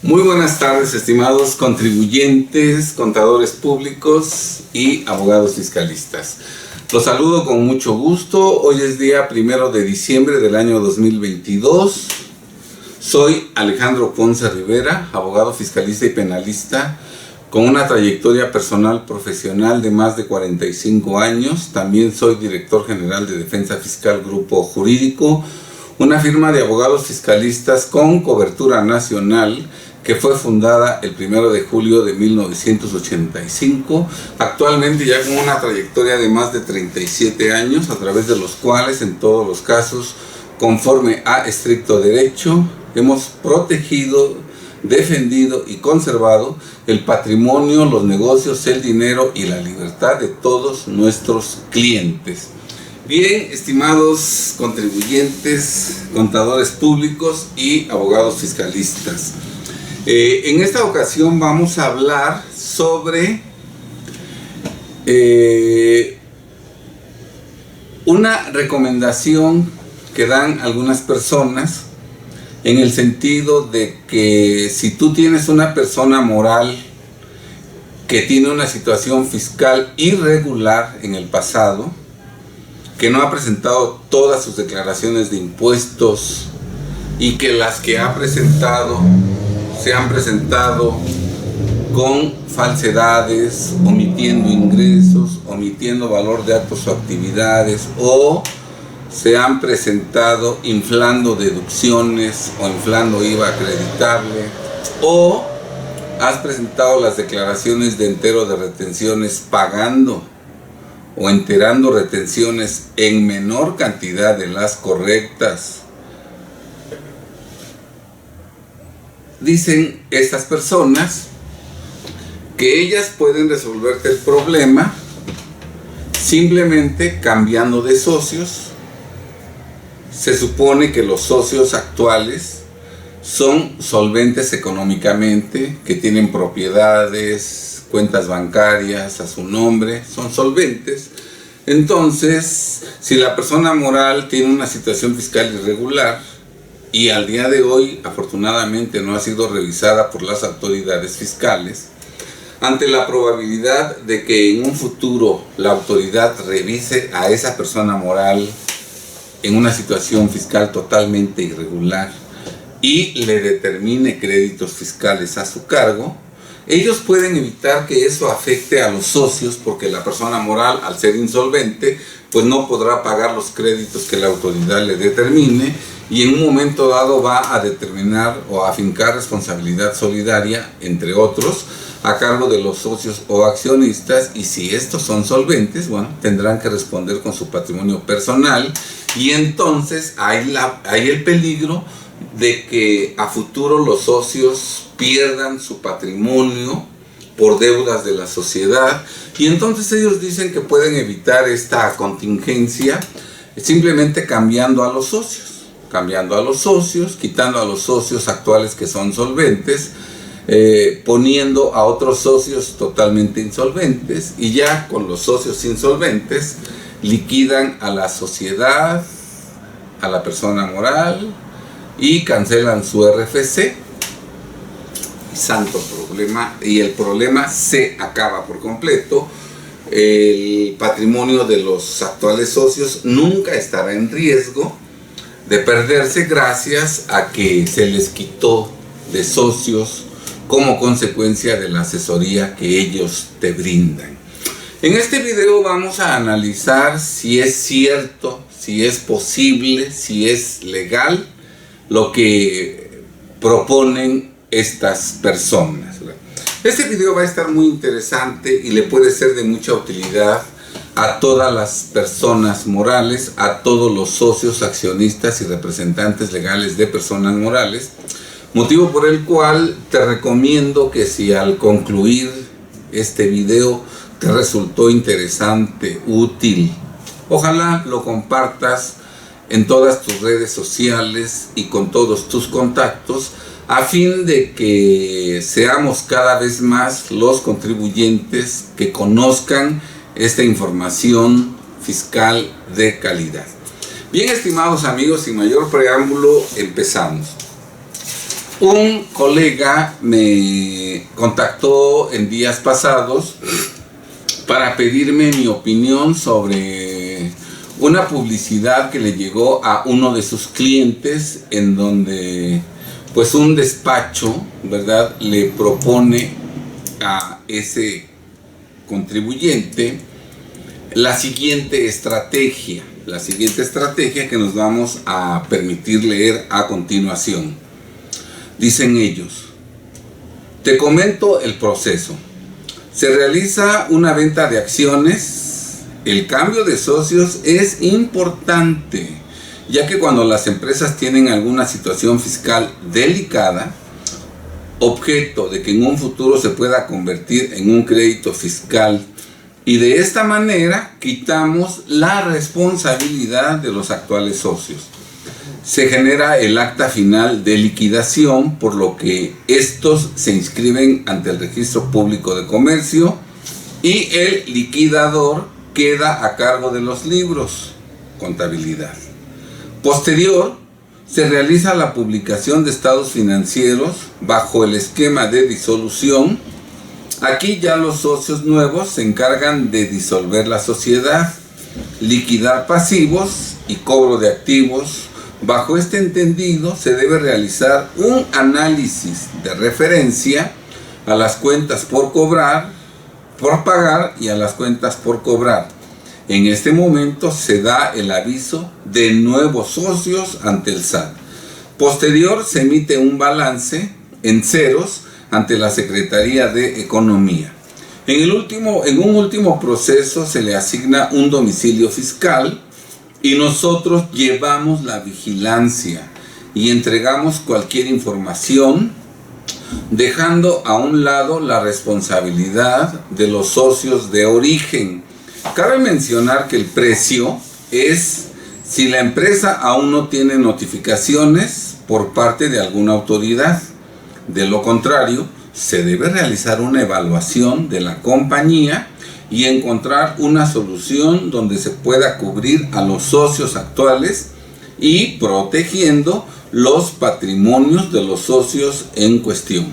Muy buenas tardes, estimados contribuyentes, contadores públicos y abogados fiscalistas. Los saludo con mucho gusto. Hoy es día 1 de diciembre del año 2022. Soy Alejandro Ponce Rivera, abogado fiscalista y penalista, con una trayectoria personal profesional de más de 45 años. También soy director general de Defensa Fiscal Grupo Jurídico, una firma de abogados fiscalistas con cobertura nacional que fue fundada el 1 de julio de 1985, actualmente ya con una trayectoria de más de 37 años, a través de los cuales en todos los casos, conforme a estricto derecho, hemos protegido, defendido y conservado el patrimonio, los negocios, el dinero y la libertad de todos nuestros clientes. Bien, estimados contribuyentes, contadores públicos y abogados fiscalistas, en esta ocasión vamos a hablar sobre una recomendación que dan algunas personas, en el sentido de que si tú tienes una persona moral que tiene una situación fiscal irregular en el pasado, que no ha presentado todas sus declaraciones de impuestos y que las que ha presentado se han presentado con falsedades, omitiendo ingresos, omitiendo valor de actos o actividades, o se han presentado inflando deducciones o inflando IVA acreditable, o has presentado las declaraciones de entero de retenciones pagando o enterando retenciones en menor cantidad de las correctas. Dicen estas personas que ellas pueden resolverte el problema simplemente cambiando de socios. Se supone que los socios actuales son solventes económicamente, que tienen propiedades, cuentas bancarias a su nombre, son solventes. Entonces, si la persona moral tiene una situación fiscal irregular y al día de hoy afortunadamente no ha sido revisada por las autoridades fiscales, ante la probabilidad de que en un futuro la autoridad revise a esa persona moral en una situación fiscal totalmente irregular y le determine créditos fiscales a su cargo, ellos pueden evitar que eso afecte a los socios, porque la persona moral, al ser insolvente, pues no podrá pagar los créditos que la autoridad le determine, y en un momento dado va a determinar o a afincar responsabilidad solidaria, entre otros, a cargo de los socios o accionistas, y si estos son solventes, bueno, tendrán que responder con su patrimonio personal, y entonces hay el peligro de que a futuro los socios pierdan su patrimonio por deudas de la sociedad, y entonces ellos dicen que pueden evitar esta contingencia simplemente cambiando a los socios, quitando a los socios actuales que son solventes, poniendo a otros socios totalmente insolventes, y ya con los socios insolventes liquidan a la sociedad, a la persona moral, y cancelan su RFC. Santo problema, y el problema se acaba por completo. El patrimonio de los actuales socios nunca estará en riesgo de perderse gracias a que se les quitó de socios como consecuencia de la asesoría que ellos te brindan. En este video vamos a analizar si es cierto, si es posible, si es legal lo que proponen estas personas. Este video va a estar muy interesante y le puede ser de mucha utilidad a todas las personas morales, a todos los socios, accionistas y representantes legales de personas morales, motivo por el cual te recomiendo que si al concluir este video te resultó interesante, útil, ojalá lo compartas en todas tus redes sociales y con todos tus contactos, a fin de que seamos cada vez más los contribuyentes que conozcan esta información fiscal de calidad. Bien, estimados amigos, sin mayor preámbulo, empezamos. Un colega me contactó en días pasados para pedirme mi opinión sobre una publicidad que le llegó a uno de sus clientes, en donde pues un despacho, ¿verdad?, le propone a ese contribuyente la siguiente estrategia que nos vamos a permitir leer a continuación. Dicen ellos: te comento el proceso. Se realiza una venta de acciones. El cambio de socios es importante, ya que cuando las empresas tienen alguna situación fiscal delicada, objeto de que en un futuro se pueda convertir en un crédito fiscal, y de esta manera quitamos la responsabilidad de los actuales socios. Se genera el acta final de liquidación, por lo que estos se inscriben ante el Registro Público de Comercio y el liquidador queda a cargo de los libros, contabilidad. Posterior, se realiza la publicación de estados financieros bajo el esquema de disolución. Aquí ya los socios nuevos se encargan de disolver la sociedad, liquidar pasivos y cobro de activos. Bajo este entendido se debe realizar un análisis de referencia a las cuentas por cobrar, por pagar y a las cuentas por cobrar. En este momento se da el aviso de nuevos socios ante el SAT. Posterior se emite un balance en ceros ante la Secretaría de Economía. En un último proceso se le asigna un domicilio fiscal y nosotros llevamos la vigilancia y entregamos cualquier información, dejando a un lado la responsabilidad de los socios de origen. Cabe mencionar que el precio es si la empresa aún no tiene notificaciones por parte de alguna autoridad. De lo contrario, se debe realizar una evaluación de la compañía y encontrar una solución donde se pueda cubrir a los socios actuales y protegiendo los patrimonios de los socios en cuestión.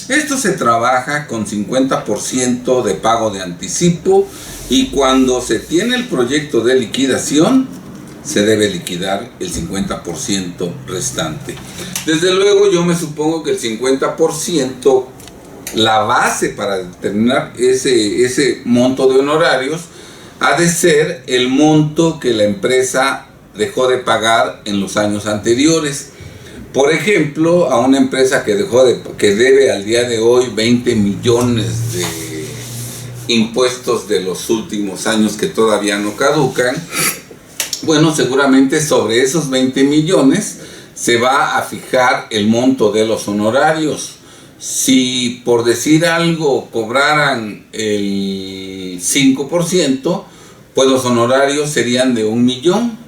Esto se trabaja con 50% de pago de anticipo, y cuando se tiene el proyecto de liquidación, se debe liquidar el 50% restante. Desde luego, yo me supongo que el 50%, la base para determinar ese monto de honorarios, ha de ser el monto que la empresa dejó de pagar en los años anteriores. Por ejemplo, a una empresa que debe al día de hoy 20 millones de impuestos de los últimos años que todavía no caducan, bueno, seguramente sobre esos 20 millones se va a fijar el monto de los honorarios. Si, por decir algo, cobraran el 5%, pues los honorarios serían de 1 millón.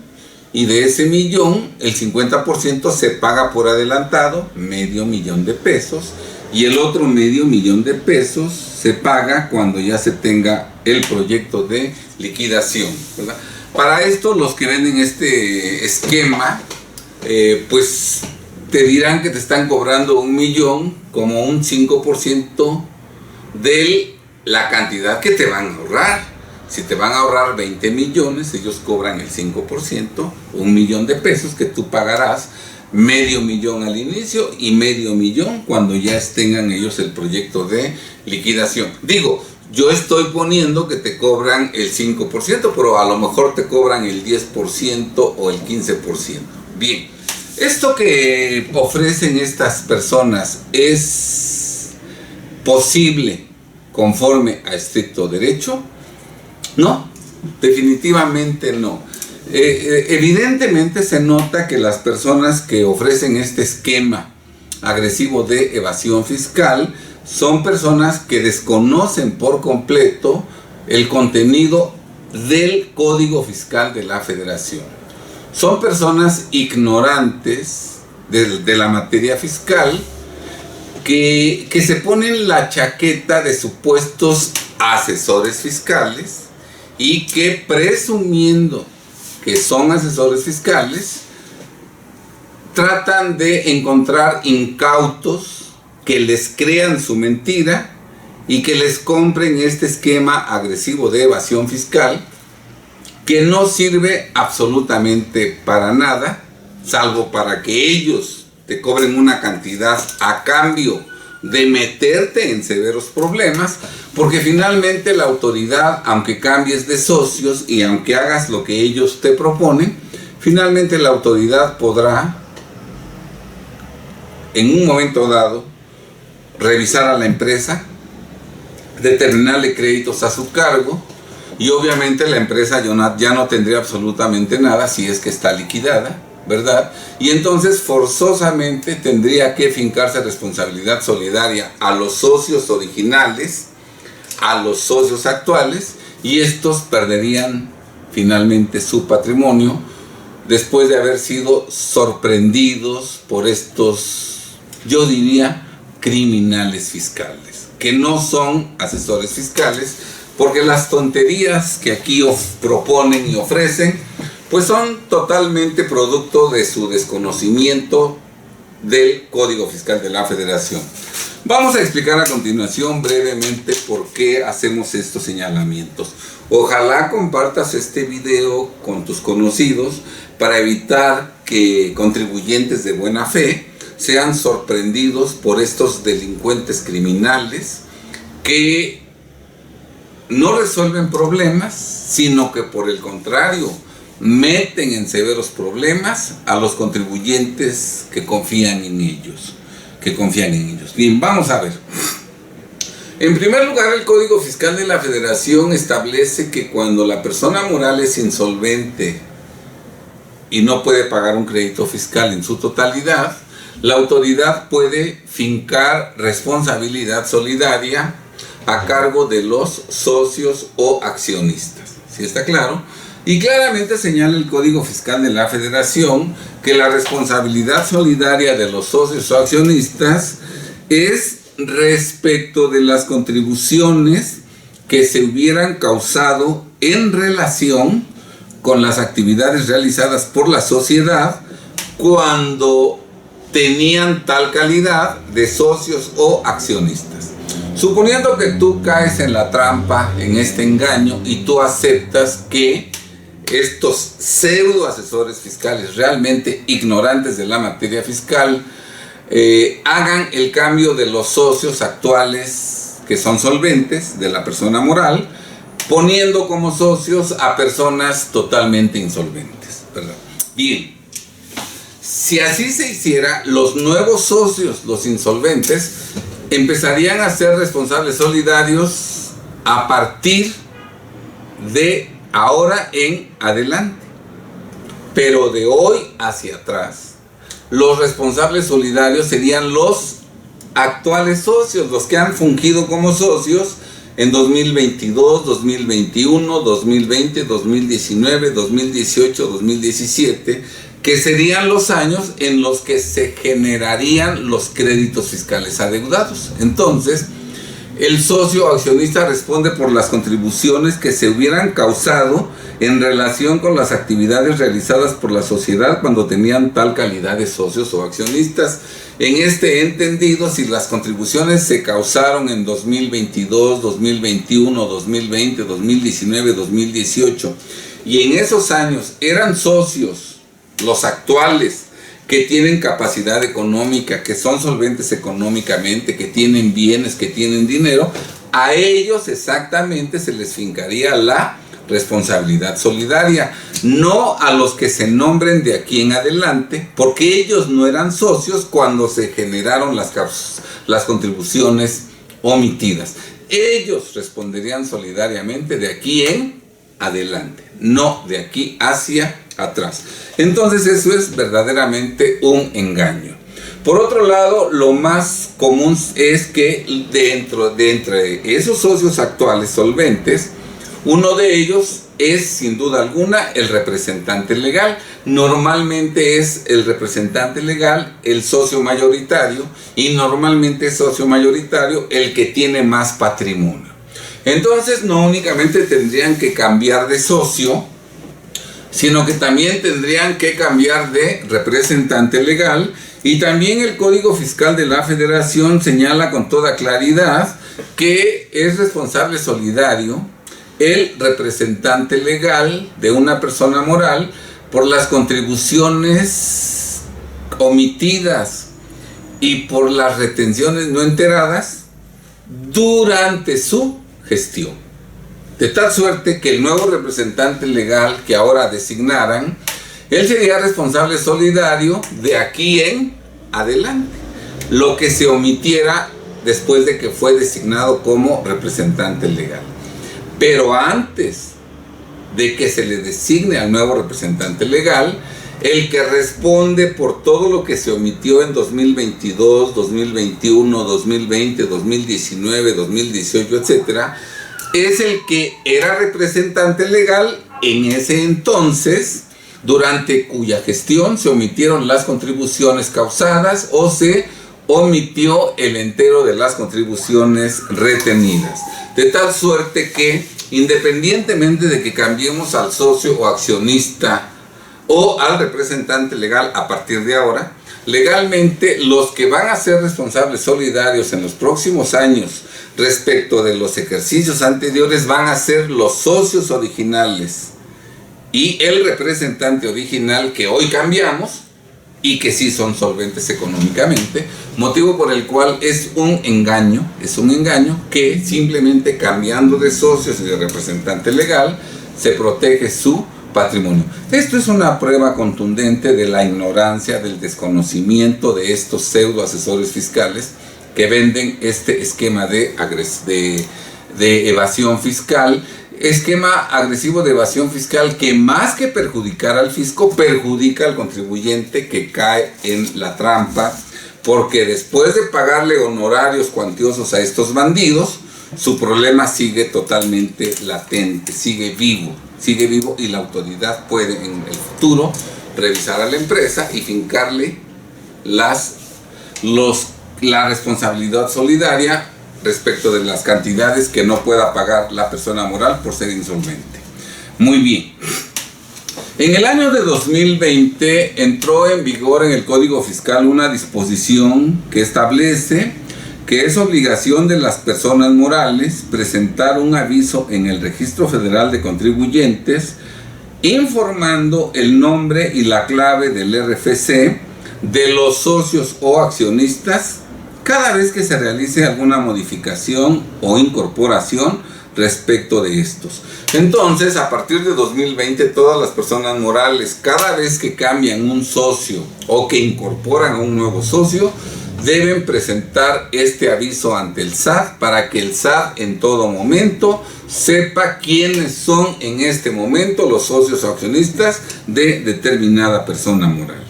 Y de ese millón, el 50% se paga por adelantado, $500,000 de pesos. Y el otro $500,000 de pesos se paga cuando ya se tenga el proyecto de liquidación, ¿verdad? Para esto, los que venden este esquema, pues te dirán que te están cobrando 1 millón como un 5% de la cantidad que te van a ahorrar. Si te van a ahorrar 20 millones, ellos cobran el 5%, 1 millón de pesos que tú pagarás, $500,000 al inicio y $500,000 cuando ya tengan ellos el proyecto de liquidación. Digo, yo estoy poniendo que te cobran el 5%, pero a lo mejor te cobran el 10% o el 15%. Bien, esto que ofrecen estas personas es posible conforme a estricto derecho. No, definitivamente no. Evidentemente se nota que las personas que ofrecen este esquema agresivo de evasión fiscal son personas que desconocen por completo el contenido del Código Fiscal de la Federación. Son personas ignorantes de la materia fiscal que se ponen la chaqueta de supuestos asesores fiscales y que, presumiendo que son asesores fiscales, tratan de encontrar incautos que les crean su mentira y que les compren este esquema agresivo de evasión fiscal que no sirve absolutamente para nada, salvo para que ellos te cobren una cantidad a cambio de meterte en severos problemas, porque finalmente la autoridad, aunque cambies de socios y aunque hagas lo que ellos te proponen, finalmente la autoridad podrá en un momento dado revisar a la empresa, determinarle créditos a su cargo, y obviamente la empresa ya no tendría absolutamente nada si es que está liquidada, ¿verdad? Y entonces forzosamente tendría que fincarse responsabilidad solidaria a los socios originales, a los socios actuales, y estos perderían finalmente su patrimonio después de haber sido sorprendidos por estos, yo diría, criminales fiscales, que no son asesores fiscales, porque las tonterías que aquí proponen y ofrecen pues son totalmente producto de su desconocimiento del Código Fiscal de la Federación. Vamos a explicar a continuación brevemente por qué hacemos estos señalamientos. Ojalá compartas este video con tus conocidos para evitar que contribuyentes de buena fe sean sorprendidos por estos delincuentes criminales que no resuelven problemas, sino que por el contrario meten en severos problemas a los contribuyentes que confían en ellos. Bien, vamos a ver. En primer lugar, el Código Fiscal de la Federación establece que cuando la persona moral es insolvente y no puede pagar un crédito fiscal en su totalidad, la autoridad puede fincar responsabilidad solidaria a cargo de los socios o accionistas. ¿Sí está claro? Y claramente señala el Código Fiscal de la Federación que la responsabilidad solidaria de los socios o accionistas es respecto de las contribuciones que se hubieran causado en relación con las actividades realizadas por la sociedad cuando tenían tal calidad de socios o accionistas. Suponiendo que tú caes en la trampa, en este engaño, y tú aceptas que estos pseudo asesores fiscales realmente ignorantes de la materia fiscal hagan el cambio de los socios actuales que son solventes de la persona moral, poniendo como socios a personas totalmente insolventes, ¿verdad? Bien, si así se hiciera, los nuevos socios, los insolventes, empezarían a ser responsables solidarios a partir de ahora en adelante. Pero de hoy hacia atrás, los responsables solidarios serían los actuales socios, los que han fungido como socios en 2022, 2021, 2020, 2019, 2018, 2017, que serían los años en los que se generarían los créditos fiscales adeudados. Entonces, el socio accionista responde por las contribuciones que se hubieran causado en relación con las actividades realizadas por la sociedad cuando tenían tal calidad de socios o accionistas. En este entendido, si las contribuciones se causaron en 2022, 2021, 2020, 2019, 2018, y en esos años eran socios los actuales que tienen capacidad económica, que son solventes económicamente, que tienen bienes, que tienen dinero, a ellos exactamente se les fincaría la responsabilidad solidaria, no a los que se nombren de aquí en adelante, porque ellos no eran socios cuando se generaron las contribuciones omitidas. Ellos responderían solidariamente de aquí en adelante, no de aquí hacia atrás. Entonces eso es verdaderamente un engaño. Por otro lado, lo más común es que de entre esos socios actuales solventes, uno de ellos es sin duda alguna el representante legal. Normalmente es el representante legal el socio mayoritario, y normalmente es socio mayoritario el que tiene más patrimonio. Entonces no únicamente tendrían que cambiar de socio, sino que también tendrían que cambiar de representante legal. Y también el Código Fiscal de la Federación señala con toda claridad que es responsable solidario el representante legal de una persona moral por las contribuciones omitidas y por las retenciones no enteradas durante su gestión. De tal suerte que el nuevo representante legal que ahora designaran, él sería responsable solidario de aquí en adelante, lo que se omitiera después de que fue designado como representante legal. Pero antes de que se le designe al nuevo representante legal, el que responde por todo lo que se omitió en 2022, 2021, 2020, 2019, 2018, etcétera, es el que era representante legal en ese entonces, durante cuya gestión se omitieron las contribuciones causadas o se omitió el entero de las contribuciones retenidas. De tal suerte que, independientemente de que cambiemos al socio o accionista o al representante legal a partir de ahora, legalmente los que van a ser responsables solidarios en los próximos años respecto de los ejercicios anteriores van a ser los socios originales y el representante original que hoy cambiamos y que sí son solventes económicamente, motivo por el cual es un engaño que simplemente cambiando de socios y de representante legal se protege su patrimonio. Esto es una prueba contundente de la ignorancia, del desconocimiento de estos pseudo asesores fiscales que venden este esquema de evasión fiscal, esquema agresivo de evasión fiscal que más que perjudicar al fisco, perjudica al contribuyente que cae en la trampa, porque después de pagarle honorarios cuantiosos a estos bandidos, su problema sigue totalmente latente, sigue vivo y la autoridad puede en el futuro revisar a la empresa y fincarle la responsabilidad solidaria respecto de las cantidades que no pueda pagar la persona moral por ser insolvente. Muy bien. En el año de 2020 entró en vigor en el Código Fiscal una disposición que establece que es obligación de las personas morales presentar un aviso en el Registro Federal de Contribuyentes informando el nombre y la clave del RFC de los socios o accionistas cada vez que se realice alguna modificación o incorporación respecto de estos. Entonces, a partir de 2020, todas las personas morales, cada vez que cambian un socio o que incorporan a un nuevo socio, deben presentar este aviso ante el SAT para que el SAT en todo momento sepa quiénes son en este momento los socios o accionistas de determinada persona moral.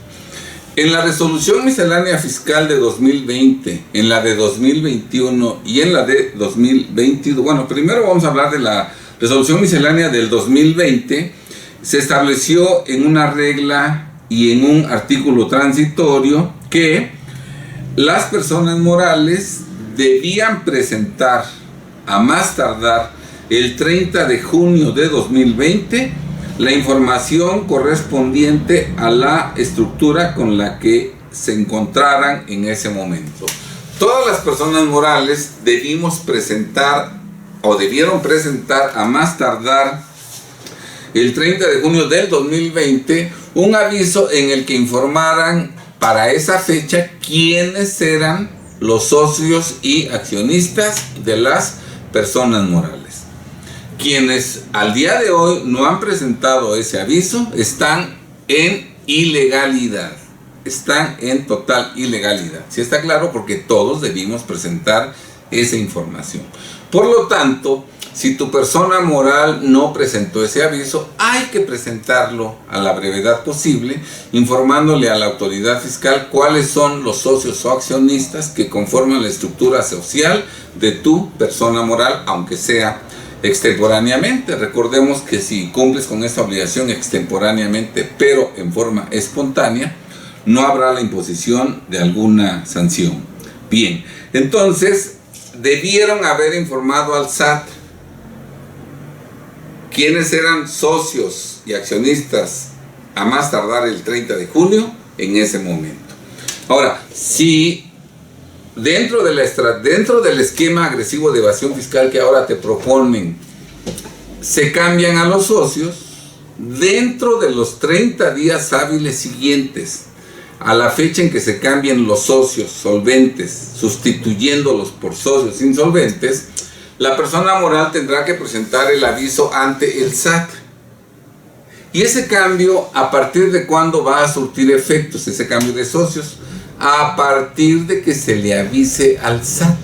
En la resolución miscelánea fiscal de 2020, en la de 2021 y en la de 2022, bueno, primero vamos a hablar de la resolución miscelánea del 2020, se estableció en una regla y en un artículo transitorio que las personas morales debían presentar a más tardar el 30 de junio de 2020 la información correspondiente a la estructura con la que se encontraran en ese momento. Todas las personas morales debieron presentar a más tardar el 30 de junio del 2020 un aviso en el que informaran para esa fecha quiénes eran los socios y accionistas de las personas morales. Quienes al día de hoy no han presentado ese aviso están en ilegalidad, están en total ilegalidad. ¿Sí está claro? Porque todos debimos presentar esa información. Por lo tanto, si tu persona moral no presentó ese aviso, hay que presentarlo a la brevedad posible, informándole a la autoridad fiscal cuáles son los socios o accionistas que conforman la estructura social de tu persona moral, aunque sea extemporáneamente. Recordemos que si cumples con esta obligación extemporáneamente, pero en forma espontánea, no habrá la imposición de alguna sanción. Bien, entonces debieron haber informado al SAT quienes eran socios y accionistas a más tardar el 30 de junio en ese momento. Ahora, si dentro del esquema agresivo de evasión fiscal que ahora te proponen, se cambian a los socios, dentro de los 30 días hábiles siguientes a la fecha en que se cambien los socios solventes, sustituyéndolos por socios insolventes, la persona moral tendrá que presentar el aviso ante el SAT. Y ese cambio, ¿a partir de cuándo va a surtir efectos ese cambio de socios? A partir de que se le avise al SAT.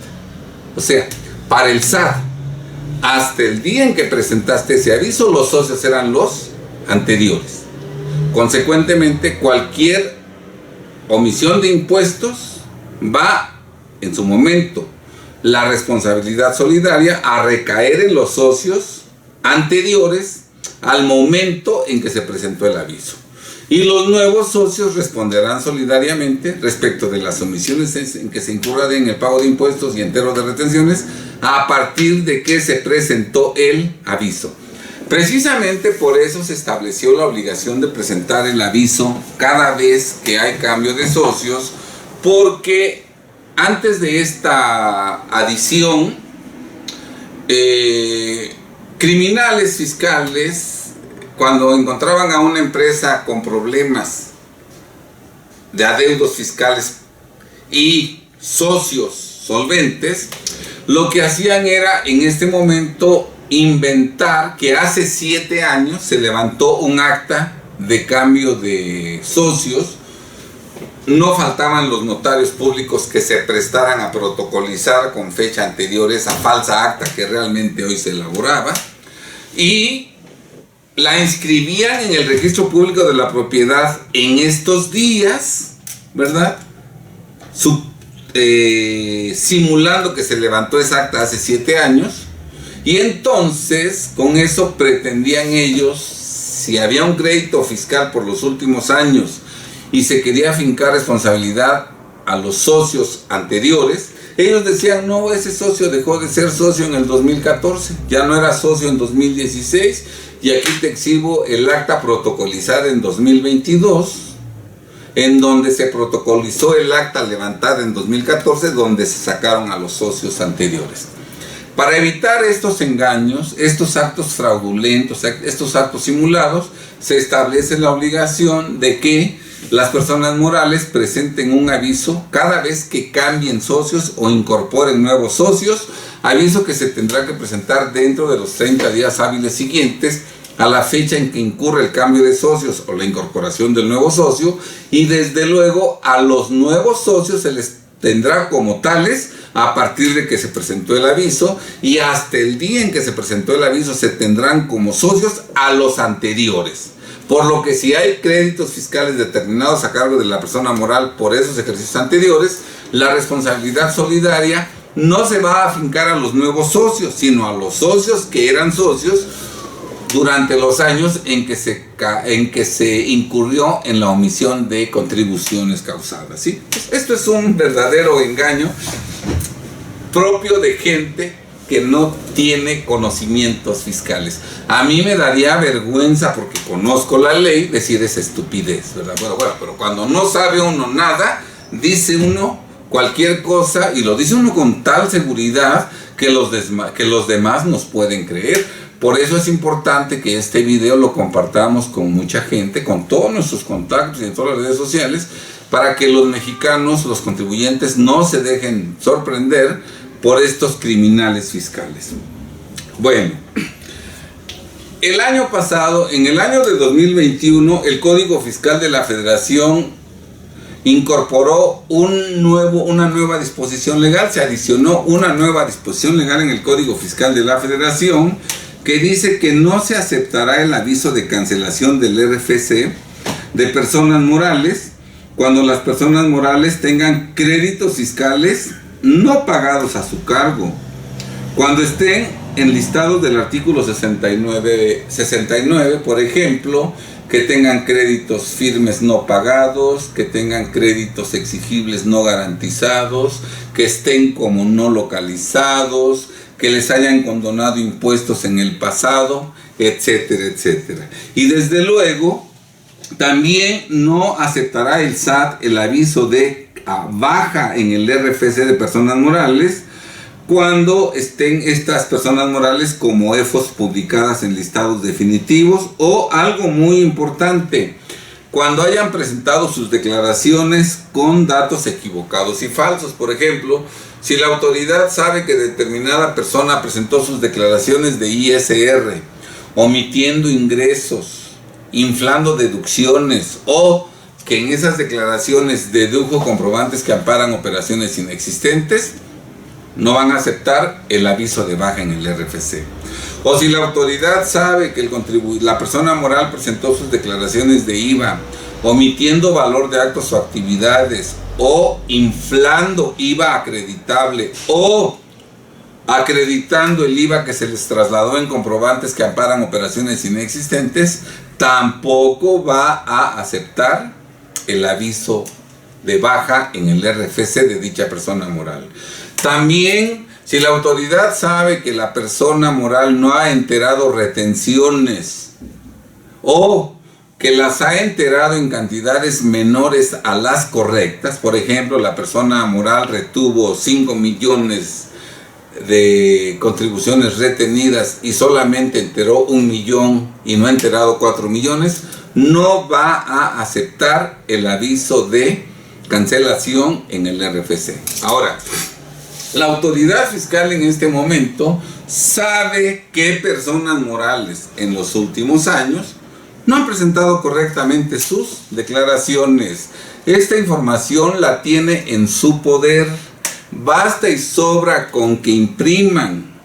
O sea, para el SAT, hasta el día en que presentaste ese aviso, los socios eran los anteriores. Consecuentemente, cualquier omisión de impuestos va, en su momento, la responsabilidad solidaria a recaer en los socios anteriores al momento en que se presentó el aviso. Y los nuevos socios responderán solidariamente respecto de las omisiones en que se incurra en el pago de impuestos y enteros de retenciones a partir de que se presentó el aviso. Precisamente por eso se estableció la obligación de presentar el aviso cada vez que hay cambio de socios, porque antes de esta adición, criminales fiscales, cuando encontraban a una empresa con problemas de adeudos fiscales y socios solventes, lo que hacían era en este momento inventar que hace 7 años se levantó un acta de cambio de socios. No faltaban los notarios públicos que se prestaran a protocolizar con fecha anterior esa falsa acta que realmente hoy se elaboraba, y la inscribían en el registro público de la propiedad en estos días, ¿verdad? Simulando que se levantó esa acta hace 7 años, y entonces con eso pretendían ellos, si había un crédito fiscal por los últimos años y se quería fincar responsabilidad a los socios anteriores, ellos decían: no, ese socio dejó de ser socio en el 2014, ya no era socio en 2016, y aquí te exhibo el acta protocolizada en 2022, en donde se protocolizó el acta levantada en 2014, donde se sacaron a los socios anteriores. Para evitar estos engaños, estos actos fraudulentos, estos actos simulados, se establece la obligación de que las personas morales presenten un aviso cada vez que cambien socios o incorporen nuevos socios, aviso que se tendrá que presentar dentro de los 30 días hábiles siguientes a la fecha en que incurre el cambio de socios o la incorporación del nuevo socio, y desde luego a los nuevos socios se les tendrá como tales a partir de que se presentó el aviso, y hasta el día en que se presentó el aviso se tendrán como socios a los anteriores. Por lo que si hay créditos fiscales determinados a cargo de la persona moral por esos ejercicios anteriores, la responsabilidad solidaria no se va a afincar a los nuevos socios, sino a los socios que eran socios durante los años en que se incurrió en la omisión de contribuciones causadas, ¿sí? Esto es un verdadero engaño propio de gente que no tiene conocimientos fiscales. A mí me daría vergüenza, porque conozco la ley, decir esa estupidez, ¿verdad? Bueno, pero cuando no sabe uno nada, dice uno cualquier cosa, y lo dice uno con tal seguridad que los demás nos pueden creer. Por eso es importante que este video lo compartamos con mucha gente, con todos nuestros contactos y en todas las redes sociales, para que los mexicanos, los contribuyentes, no se dejen sorprender por estos criminales fiscales. Bueno, el año pasado, en el año de 2021, el Código Fiscal de la Federación incorporó una nueva disposición legal, se adicionó una nueva disposición legal en el Código Fiscal de la Federación, que dice que no se aceptará el aviso de cancelación del RFC de personas morales cuando las personas morales tengan créditos fiscales no pagados a su cargo, cuando estén enlistados del artículo 69, por ejemplo, que tengan créditos firmes no pagados, que tengan créditos exigibles no garantizados, que estén como no localizados, que les hayan condonado impuestos en el pasado, etcétera, etcétera. Y desde luego, también no aceptará el SAT el aviso de baja en el RFC de personas morales cuando estén estas personas morales como EFOS publicadas en listados definitivos, o algo muy importante, cuando hayan presentado sus declaraciones con datos equivocados y falsos. Por ejemplo, si la autoridad sabe que determinada persona presentó sus declaraciones de ISR omitiendo ingresos, inflando deducciones, o que en esas declaraciones dedujo comprobantes que amparan operaciones inexistentes, no van a aceptar el aviso de baja en el RFC. O si la autoridad sabe que la persona moral presentó sus declaraciones de IVA omitiendo valor de actos o actividades, o inflando IVA acreditable, o acreditando el IVA que se les trasladó en comprobantes que amparan operaciones inexistentes, tampoco va a aceptar el aviso de baja en el RFC de dicha persona moral. También, si la autoridad sabe que la persona moral no ha enterado retenciones, o que las ha enterado en cantidades menores a las correctas, por ejemplo, la persona moral retuvo 5 millones de contribuciones retenidas y solamente enteró 1 millón y no ha enterado 4 millones, no va a aceptar el aviso de cancelación en el RFC. Ahora, la autoridad fiscal en este momento sabe que personas morales en los últimos años no han presentado correctamente sus declaraciones. Esta información la tiene en su poder. Basta y sobra con que impriman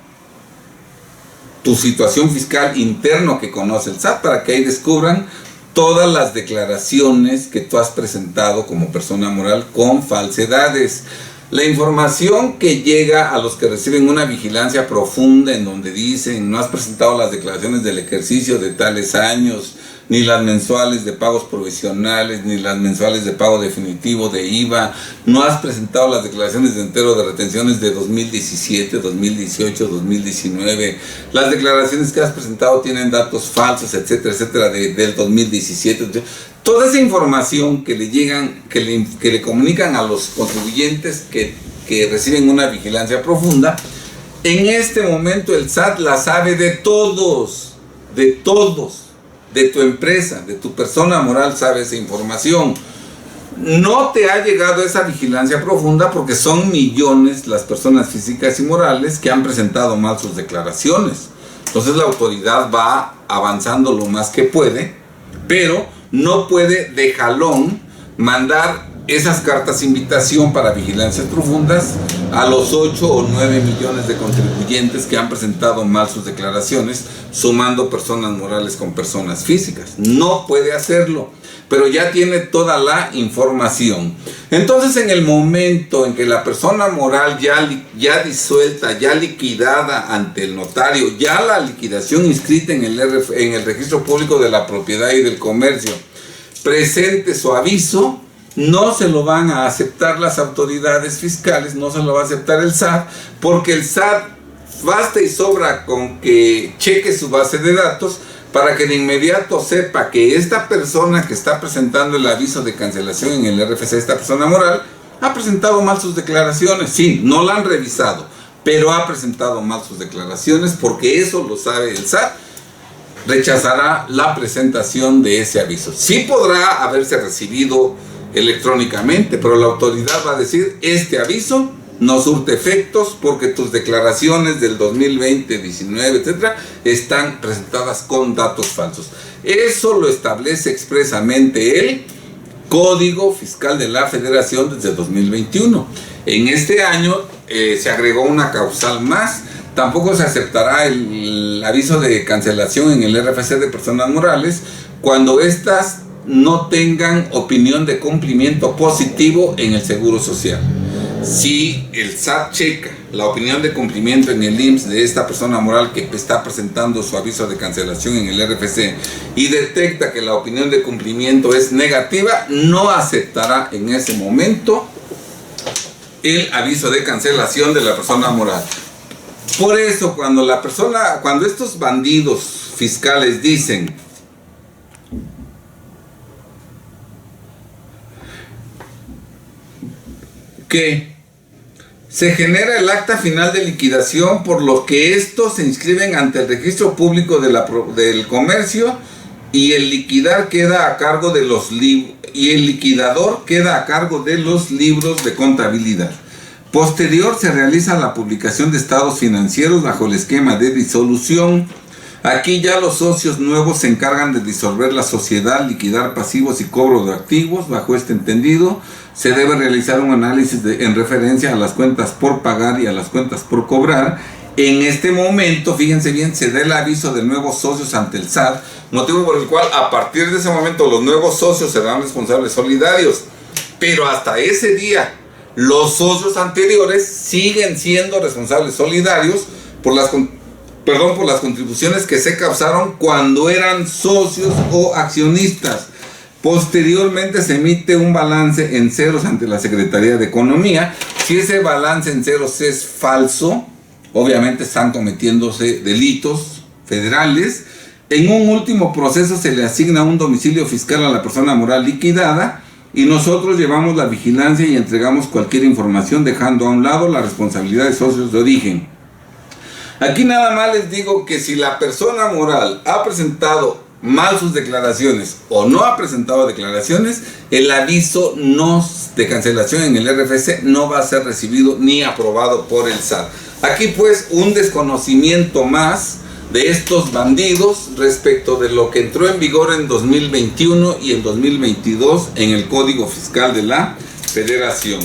tu situación fiscal interno que conoce el SAT para que ahí descubran todas las declaraciones que tú has presentado como persona moral con falsedades. La información que llega a los que reciben una vigilancia profunda en donde dicen no has presentado las declaraciones del ejercicio de tales años, ni las mensuales de pagos provisionales, ni las mensuales de pago definitivo de IVA, no has presentado las declaraciones de entero de retenciones de 2017, 2018, 2019, las declaraciones que has presentado tienen datos falsos, etcétera, etcétera, del 2017. Toda esa información que le llegan, que le comunican a los contribuyentes que reciben una vigilancia profunda, en este momento el SAT la sabe de todos, de tu empresa, de tu persona moral sabe esa información. No te ha llegado esa vigilancia profunda porque son millones las personas físicas y morales que han presentado mal sus declaraciones. Entonces la autoridad va avanzando lo más que puede, pero no puede de jalón mandar esas cartas de invitación para vigilancias profundas a los 8 o 9 millones de contribuyentes que han presentado mal sus declaraciones, sumando personas morales con personas físicas. No puede hacerlo, pero ya tiene toda la información. Entonces, en el momento en que la persona moral ya disuelta, ya liquidada ante el notario, ya la liquidación inscrita en el registro público de la propiedad y del comercio, presente su aviso, no se lo van a aceptar las autoridades fiscales, no se lo va a aceptar el SAT, porque el SAT basta y sobra con que cheque su base de datos para que de inmediato sepa que esta persona que está presentando el aviso de cancelación en el RFC, esta persona moral, ha presentado mal sus declaraciones. Sí, no la han revisado, pero ha presentado mal sus declaraciones, porque eso lo sabe el SAT. Rechazará la presentación de ese aviso. Sí podrá haberse recibido electrónicamente, pero la autoridad va a decir: este aviso no surte efectos porque tus declaraciones del 2020, 19, etcétera, están presentadas con datos falsos. Eso lo establece expresamente el Código Fiscal de la Federación desde 2021. En este año se agregó una causal más. Tampoco se aceptará el aviso de cancelación en el RFC de personas morales cuando éstas no tengan opinión de cumplimiento positivo en el Seguro Social. Si el SAT checa la opinión de cumplimiento en el IMSS de esta persona moral que está presentando su aviso de cancelación en el RFC y detecta que la opinión de cumplimiento es negativa, no aceptará en ese momento el aviso de cancelación de la persona moral. Por eso cuando estos bandidos fiscales dicen que se genera el acta final de liquidación, por lo que estos se inscriben ante el registro público del comercio y el liquidador queda a cargo de los libros de contabilidad. Posterior se realiza la publicación de estados financieros bajo el esquema de disolución. Aquí ya los socios nuevos se encargan de disolver la sociedad, liquidar pasivos y cobro de activos. Bajo este entendido, se debe realizar un análisis en referencia a las cuentas por pagar y a las cuentas por cobrar. En este momento, fíjense bien, se da el aviso de nuevos socios ante el SAT, motivo por el cual a partir de ese momento los nuevos socios serán responsables solidarios. Pero hasta ese día, los socios anteriores siguen siendo responsables solidarios por las contribuciones que se causaron cuando eran socios o accionistas. Posteriormente se emite un balance en ceros ante la Secretaría de Economía. Si ese balance en ceros es falso, obviamente están cometiéndose delitos federales. En un último proceso se le asigna un domicilio fiscal a la persona moral liquidada y nosotros llevamos la vigilancia y entregamos cualquier información, dejando a un lado la responsabilidad de socios de origen. Aquí nada más les digo que si la persona moral ha presentado mal sus declaraciones o no ha presentado declaraciones, el aviso de cancelación en el RFC no va a ser recibido ni aprobado por el SAT. Aquí pues un desconocimiento más de estos bandidos respecto de lo que entró en vigor en 2021 y en 2022 en el Código Fiscal de la Federación.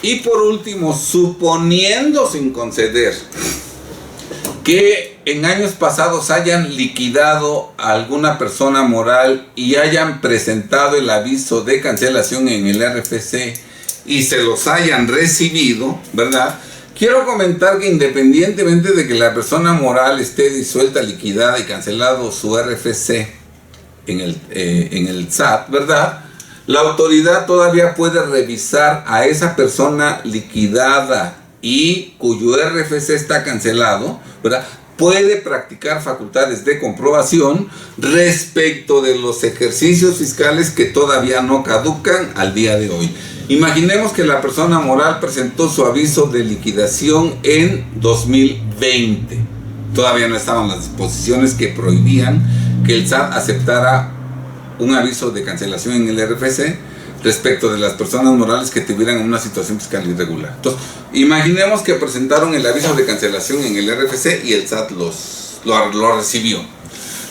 Y por último, suponiendo sin conceder que en años pasados hayan liquidado a alguna persona moral y hayan presentado el aviso de cancelación en el RFC y se los hayan recibido, ¿verdad? Quiero comentar que independientemente de que la persona moral esté disuelta, liquidada y cancelado su RFC en el SAT, ¿verdad? La autoridad todavía puede revisar a esa persona liquidada y cuyo RFC está cancelado, ¿verdad? Puede practicar facultades de comprobación respecto de los ejercicios fiscales que todavía no caducan al día de hoy. Imaginemos que la persona moral presentó su aviso de liquidación en 2020. Todavía no estaban las disposiciones que prohibían que el SAT aceptara un aviso de cancelación en el RFC respecto de las personas morales que tuvieran una situación fiscal irregular. Entonces, imaginemos que presentaron el aviso de cancelación en el RFC y el SAT lo recibió.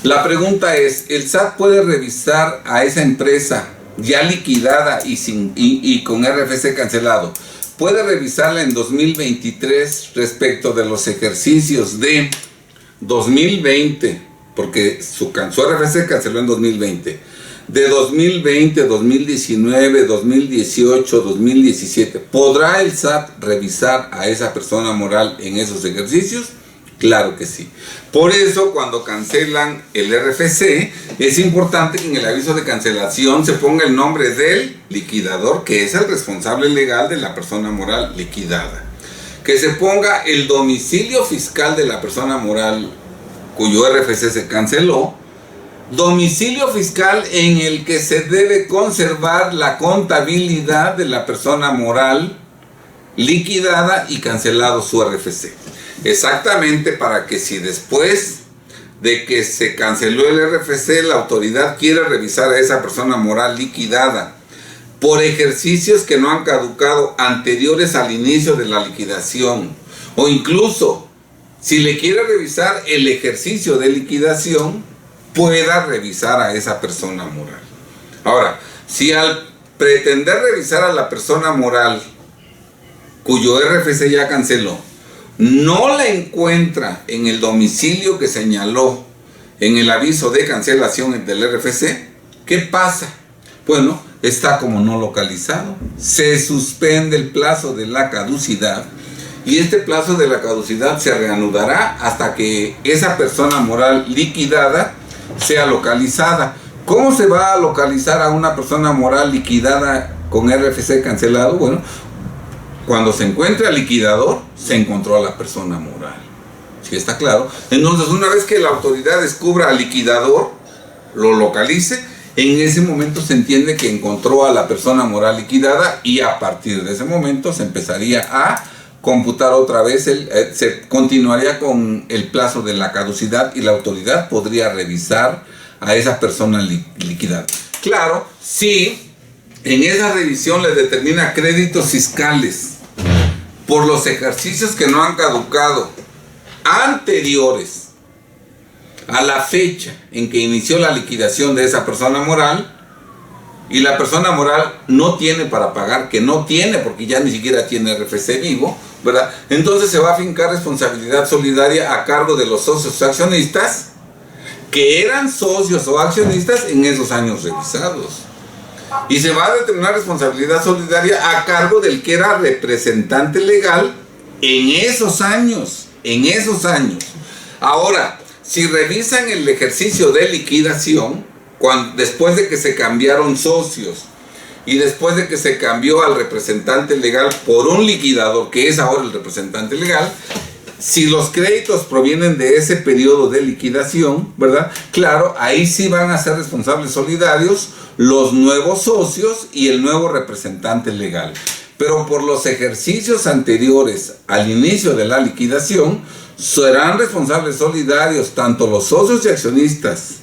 La pregunta es, ¿el SAT puede revisar a esa empresa ya liquidada y con RFC cancelado? ¿Puede revisarla en 2023 respecto de los ejercicios de 2020? Porque su RFC canceló en 2020. De 2020, 2019, 2018, 2017, ¿podrá el SAT revisar a esa persona moral en esos ejercicios? Claro que sí. Por eso, cuando cancelan el RFC, es importante que en el aviso de cancelación se ponga el nombre del liquidador, que es el responsable legal de la persona moral liquidada. Que se ponga el domicilio fiscal de la persona moral cuyo RFC se canceló, domicilio fiscal en el que se debe conservar la contabilidad de la persona moral liquidada y cancelado su RFC. Exactamente para que si después de que se canceló el RFC la autoridad quiere revisar a esa persona moral liquidada por ejercicios que no han caducado anteriores al inicio de la liquidación, o incluso si le quiere revisar el ejercicio de liquidación, pueda revisar a esa persona moral. Ahora, si al pretender revisar a la persona moral cuyo RFC ya canceló, no la encuentra en el domicilio que señaló en el aviso de cancelación del RFC, ¿qué pasa? Bueno, está como no localizado, se suspende el plazo de la caducidad y este plazo de la caducidad se reanudará hasta que esa persona moral liquidada sea localizada. ¿Cómo se va a localizar a una persona moral liquidada con RFC cancelado? Bueno, cuando se encuentre al liquidador, se encontró a la persona moral. ¿Sí está claro? Entonces, una vez que la autoridad descubra al liquidador, lo localice, en ese momento se entiende que encontró a la persona moral liquidada y a partir de ese momento se empezaría a computar otra vez, se continuaría con el plazo de la caducidad y la autoridad podría revisar a esa persona liquidada. Claro, si en esa revisión le determina créditos fiscales por los ejercicios que no han caducado anteriores a la fecha en que inició la liquidación de esa persona moral, y la persona moral no tiene para pagar, que no tiene porque ya ni siquiera tiene RFC vivo, ¿verdad? Entonces se va a fincar responsabilidad solidaria a cargo de los socios accionistas que eran socios o accionistas en esos años revisados. Y se va a determinar responsabilidad solidaria a cargo del que era representante legal en esos años. Ahora, si revisan el ejercicio de liquidación, después de que se cambiaron socios y después de que se cambió al representante legal por un liquidador, que es ahora el representante legal, si los créditos provienen de ese periodo de liquidación, ¿verdad? Claro, ahí sí van a ser responsables solidarios los nuevos socios y el nuevo representante legal. Pero por los ejercicios anteriores al inicio de la liquidación, serán responsables solidarios tanto los socios y accionistas,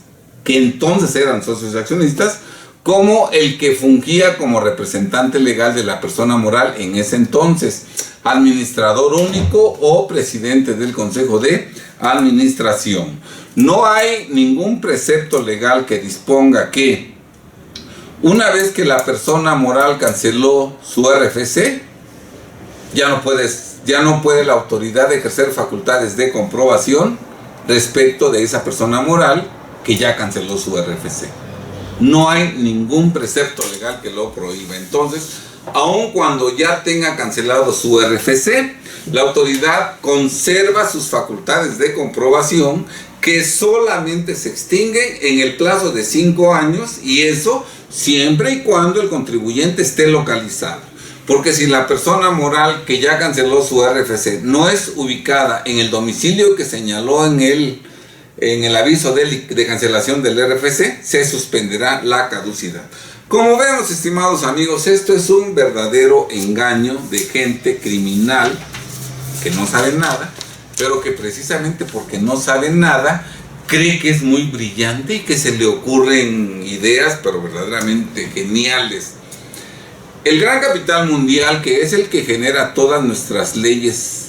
que entonces eran socios y accionistas, como el que fungía como representante legal de la persona moral en ese entonces, administrador único o presidente del Consejo de Administración. No hay ningún precepto legal que disponga que una vez que la persona moral canceló su RFC, ya no puede la autoridad ejercer facultades de comprobación respecto de esa persona moral que ya canceló su RFC. No hay ningún precepto legal que lo prohíba. Entonces, aun cuando ya tenga cancelado su RFC, la autoridad conserva sus facultades de comprobación que solamente se extinguen en el plazo de 5 años, y eso siempre y cuando el contribuyente esté localizado. Porque si la persona moral que ya canceló su RFC no es ubicada en el domicilio que señaló en el aviso de cancelación del RFC, se suspenderá la caducidad. Como vemos, estimados amigos, esto es un verdadero engaño de gente criminal que no sabe nada, pero que precisamente porque no sabe nada, cree que es muy brillante y que se le ocurren ideas, pero verdaderamente geniales. El gran capital mundial, que es el que genera todas nuestras leyes,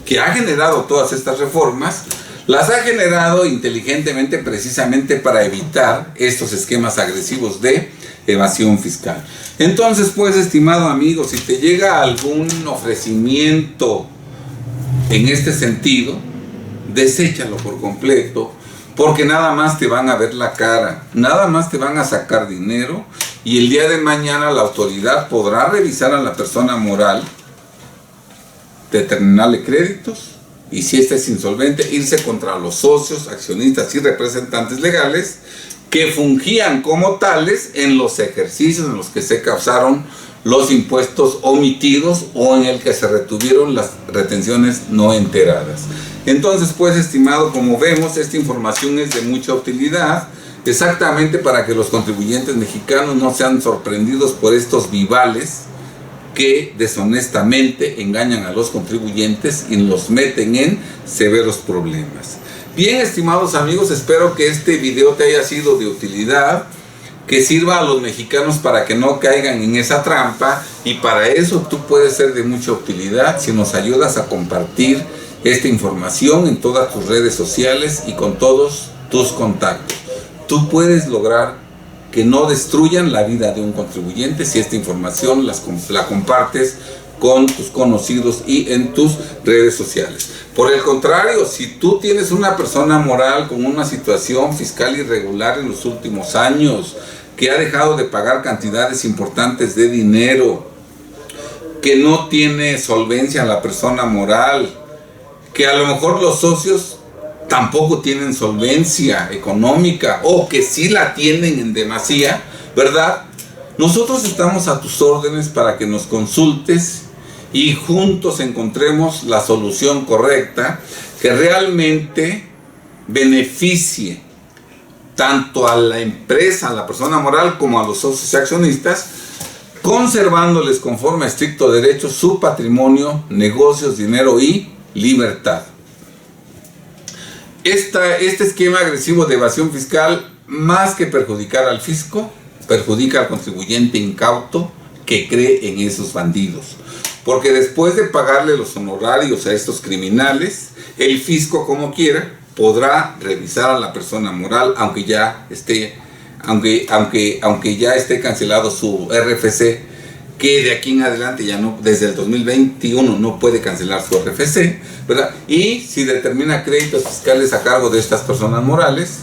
que ha generado todas estas reformas, las ha generado inteligentemente precisamente para evitar estos esquemas agresivos de evasión fiscal. Entonces, pues, estimado amigo, si te llega algún ofrecimiento en este sentido, deséchalo por completo, porque nada más te van a ver la cara, nada más te van a sacar dinero, y el día de mañana la autoridad podrá revisar a la persona moral, determinarle créditos, y si éste es insolvente, irse contra los socios, accionistas y representantes legales que fungían como tales en los ejercicios en los que se causaron los impuestos omitidos o en el que se retuvieron las retenciones no enteradas. Entonces, pues, estimado, como vemos, esta información es de mucha utilidad, exactamente para que los contribuyentes mexicanos no sean sorprendidos por estos vivales que deshonestamente engañan a los contribuyentes y los meten en severos problemas. Bien, estimados amigos, espero que este video te haya sido de utilidad, que sirva a los mexicanos para que no caigan en esa trampa, y para eso tú puedes ser de mucha utilidad si nos ayudas a compartir esta información en todas tus redes sociales y con todos tus contactos. Tú puedes lograr que no destruyan la vida de un contribuyente si esta información la compartes con tus conocidos y en tus redes sociales. Por el contrario, si tú tienes una persona moral con una situación fiscal irregular en los últimos años, que ha dejado de pagar cantidades importantes de dinero, que no tiene solvencia la persona moral, que a lo mejor los socios tampoco tienen solvencia económica, o que sí la tienen en demasía, ¿verdad? Nosotros estamos a tus órdenes para que nos consultes y juntos encontremos la solución correcta que realmente beneficie tanto a la empresa, a la persona moral, como a los socios y accionistas, conservándoles conforme a estricto derecho su patrimonio, negocios, dinero y libertad. Este esquema agresivo de evasión fiscal, más que perjudicar al fisco, perjudica al contribuyente incauto que cree en esos bandidos. Porque después de pagarle los honorarios a estos criminales, el fisco, como quiera, podrá revisar a la persona moral, aunque ya esté cancelado su RFC, que de aquí en adelante ya no, desde el 2021 no puede cancelar su RFC, ¿verdad? Y si determina créditos fiscales a cargo de estas personas morales,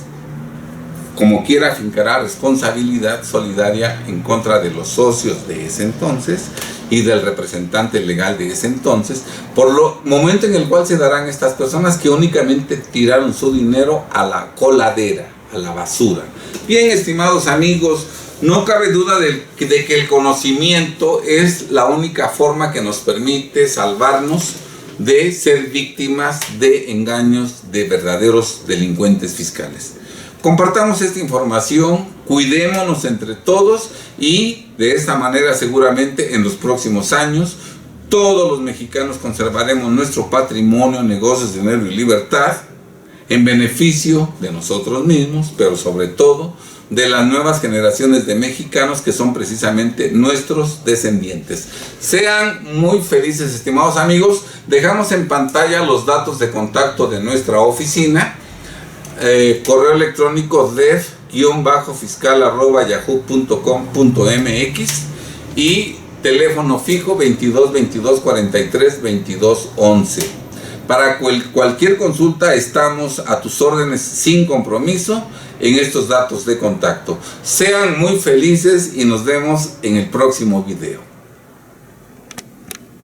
como quiera afincará responsabilidad solidaria en contra de los socios de ese entonces y del representante legal de ese entonces, por lo momento en el cual se darán estas personas que únicamente tiraron su dinero a la coladera, a la basura. Bien, estimados amigos, no cabe duda de que el conocimiento es la única forma que nos permite salvarnos de ser víctimas de engaños de verdaderos delincuentes fiscales. Compartamos esta información, cuidémonos entre todos y de esta manera seguramente en los próximos años todos los mexicanos conservaremos nuestro patrimonio, negocios, dinero y libertad en beneficio de nosotros mismos, pero sobre todo de las nuevas generaciones de mexicanos que son precisamente nuestros descendientes. Sean muy felices, estimados amigos. Dejamos en pantalla los datos de contacto de nuestra oficina. Correo electrónico def-fiscal@yahoo.com.mx y teléfono fijo 22 22 43 22 11. Para cualquier consulta estamos a tus órdenes sin compromiso en estos datos de contacto. Sean muy felices y nos vemos en el próximo video.